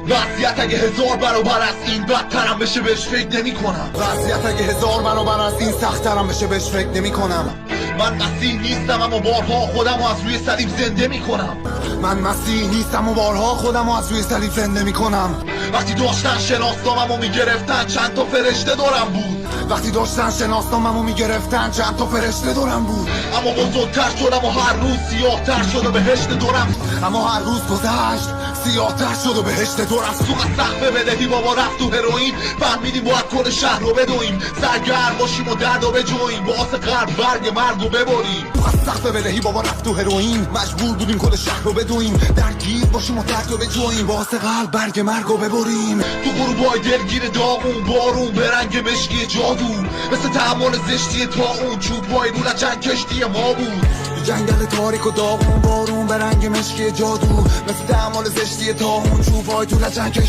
وضعیت اگه هزار برابر از این بدترم بشه بهش فکر نمی کنم. وضعیت اگه هزار برابر از این سخت‌ترم بشه بهش فکر نمی کنم. من مسیح نیستم اما بارها خودم از روی صلیب زنده می کنم. من مسیح نیستم و بارها خودم از روی صلیب زنده می کنم. وقتی داشتن شناسناممو میگرفتن چند تا فرشته دورم بود. وقتی داشتن شناسناممو میگرفتن چند تا فرشته دورم بود. اما بزرگتر شدم و هر روز سیاه‌تر شد و بهشت دورم. اما هر روز گذشت سیاه‌تر شد و بهشت دورم. سوق سقف بدهی بابا رفت تو هروئین. فهمیدیم باید کل شهر رو بدویم. سرگرم باشیم و درد رو بجویم. واسه قلب برگ مرگ رو ببریم. از سقف بدهی بابا رفت تو هروئین. مجبور بودیم کل شهر رو بدویم. درگیر باشیم و درد رو بجویم. واسه قلب برگ مرگ رو ببریم. تو غروبای دلگیر داغون بارون به رنگ مشکی جادو. مثل تحمل زشتی تا اون چوبای رو لچن کشتی ما بود. جنگل تاریک و داغون بارون به رنگ مشکی جادو. مثل تعامل زشتی تا اون چوبای تو لچن کشتی